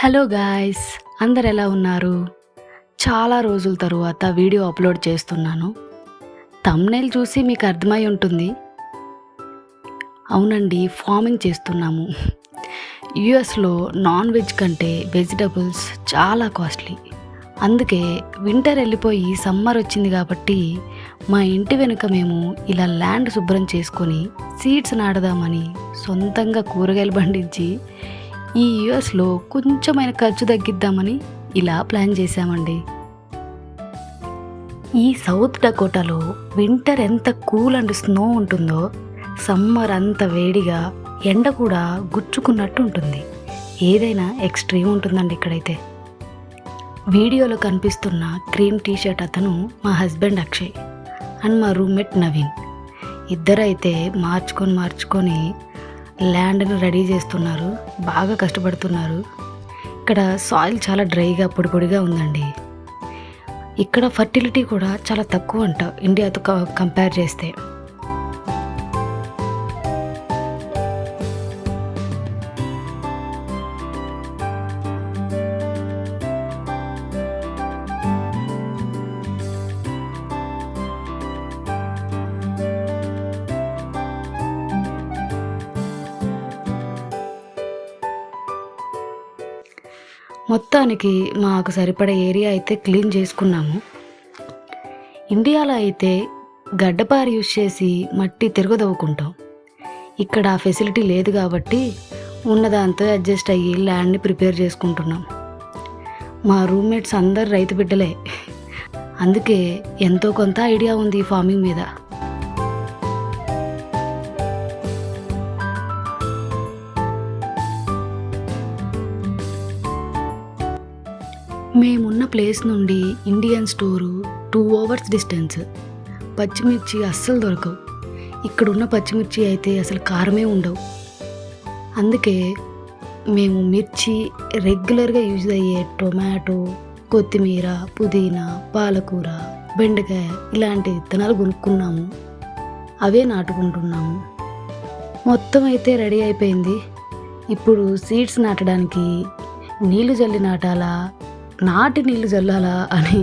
Hello guys, అందరు ఎలా ఉన్నారు? చాలా రోజుల తరువాత వీడియో అప్లోడ్ చేస్తున్నాను. థంబ్నెయిల్ చూసి మీకు అర్థమై ఉంటుంది. అవునండి, ఫార్మింగ్ చేస్తున్నాము. యుఎస్లో నాన్ వెజ్ కంటే వెజిటబుల్స్ చాలా కాస్ట్లీ. అందుకే వింటర్ వెళ్ళిపోయి సమ్మర్ వచ్చింది కాబట్టి మా ఇంటి వెనుక మేము ఇలా ల్యాండ్ శుభ్రం చేసుకొని సీడ్స్ నాటుదామని సొంతంగా కూరగాయలు పండించి ఈ యుఎస్లో కొంచెమైన ఖర్చు తగ్గిద్దామని ఇలా ప్లాన్ చేశామండి. ఈ సౌత్ డకోటాలో వింటర్ ఎంత కూల్ అండ్ స్నో ఉంటుందో సమ్మర్ అంత వేడిగా ఎండ కూడా గుచ్చుకున్నట్టు ఉంటుంది. ఏదైనా ఎక్స్ట్రీమ్ ఉంటుందండి ఇక్కడైతే. వీడియోలో కనిపిస్తున్న క్రీమ్ టీషర్ట్ అతను మా హస్బెండ్ అక్షయ్ అండ్ మా రూమ్మేట్ నవీన్. ఇద్దరైతే మార్చుకొని ల్యాండ్ను రెడీ చేస్తున్నారు. బాగా కష్టపడుతున్నారు. ఇక్కడ సాయిల్ చాలా డ్రైగా పొడిగా ఉందండి. ఇక్కడ ఫర్టిలిటీ కూడా చాలా తక్కువ అంట ఇండియాతో కంపేర్ చేస్తే. మొత్తానికి మాకు సరిపడే ఏరియా అయితే క్లీన్ చేసుకున్నాము. ఇండియాలో అయితే గడ్డపార యూజ్ చేసి మట్టి తిరగదవ్వుకుంటాం. ఇక్కడ ఆ ఫెసిలిటీ లేదు కాబట్టి ఉన్నదాంతో అడ్జస్ట్ అయ్యి ల్యాండ్ని ప్రిపేర్ చేసుకుంటున్నాం. మా రూమ్మేట్స్ అందరు రైతు బిడ్డలే, అందుకే ఎంతో కొంత ఐడియా ఉంది ఈ ఫార్మింగ్ మీద. మేమున్న ప్లేస్ నుండి ఇండియన్ స్టోరు 2 hours డిస్టెన్స్. పచ్చిమిర్చి అస్సలు దొరకవు. ఇక్కడున్న పచ్చిమిర్చి అయితే అసలు కారమే ఉండవు. అందుకే మేము మిర్చి, రెగ్యులర్గా యూజ్ అయ్యే టొమాటో, కొత్తిమీర, పుదీనా, పాలకూర, బెండకాయ ఇలాంటి విత్తనాలు కొనుక్కున్నాము. అవే నాటుకుంటున్నాము. మొత్తం అయితే రెడీ అయిపోయింది. ఇప్పుడు సీడ్స్ నాటడానికి నీళ్లు జల్లి నాటాలా, నాటి నీళ్లు చల్లాలా అని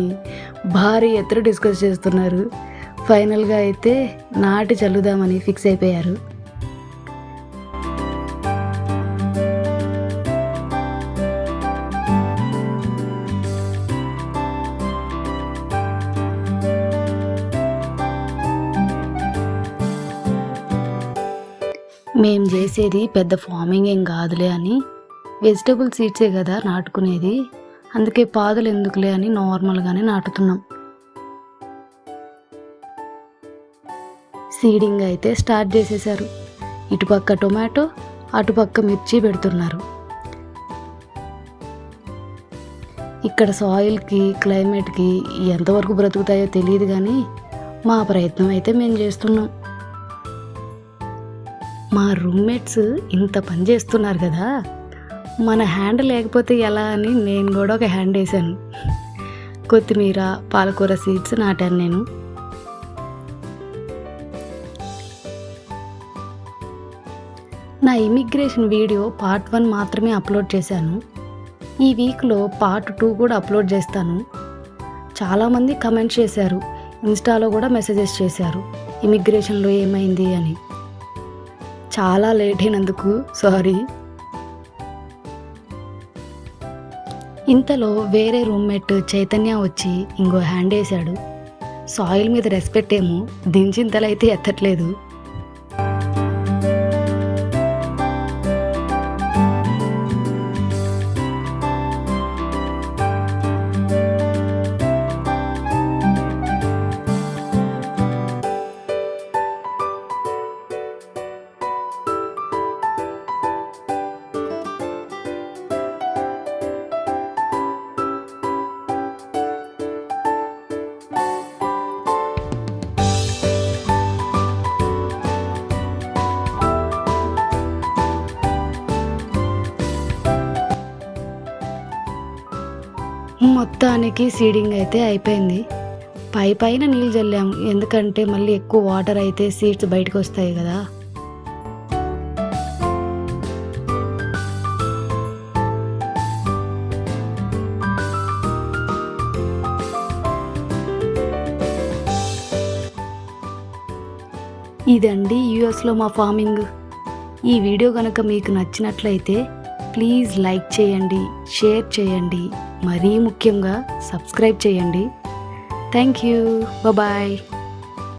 భారీ ఎత్తున డిస్కస్ చేస్తున్నారు. ఫైనల్గా అయితే నాటి చల్లుదామని ఫిక్స్ అయిపోయారు. మేం చేసేది పెద్ద ఫార్మింగ్ ఏం కాదులే అని వెజిటబుల్ సీడ్సే కదా నాటుకునేది, అందుకే పాదులు ఎందుకులే అని నార్మల్గానే నాటుతున్నాం. సీడింగ్ అయితే స్టార్ట్ చేసేసారు. ఇటుపక్క టొమాటో, అటుపక్క మిర్చి పెడుతున్నారు. ఇక్కడ సాయిల్కి, క్లైమేట్కి ఎంతవరకు బ్రతుకుతాయో తెలియదు కానీ మా ప్రయత్నం అయితే మేము చేస్తున్నాం. మా రూమ్మేట్స్ ఇంత పని చేస్తున్నారు కదా, మన హ్యాండ్ లేకపోతే ఎలా అని నేను కూడా ఒక హ్యాండ్ వేసాను. కొత్తిమీర, పాలకూర సీడ్స్ నాటాను నేను. నా ఇమిగ్రేషన్ వీడియో పార్ట్ 1 మాత్రమే అప్లోడ్ చేశాను. ఈ వీక్లో పార్ట్ 2 కూడా అప్లోడ్ చేస్తాను. చాలామంది కమెంట్స్ చేశారు, ఇన్స్టాలో కూడా మెసేజెస్ చేశారు ఇమిగ్రేషన్లో ఏమైంది అని. చాలా లేట్ అయినందుకు సారీ. ఇంతలో వేరే రూమ్మేట్ చైతన్య వచ్చి ఇంకో హ్యాండ్ వేశాడు. సాయిల్ మీద రెస్పెక్ట్ ఏమో దించింతలైతే ఎత్తట్లేదు. మొత్తానికి సీడింగ్ అయితే అయిపోయింది. పైన నీళ్ళు చల్లాము, ఎందుకంటే మళ్ళీ ఎక్కువ వాటర్ అయితే సీడ్స్ బయటకు వస్తాయి కదా. ఇదండి యూఎస్లో మా ఫార్మింగ్. ఈ వీడియో కనుక మీకు నచ్చినట్లయితే ప్లీజ్ లైక్ చేయండి, షేర్ చేయండి, మరీ ముఖ్యంగా సబ్స్క్రైబ్ చేయండి. Thank you. బాయ్.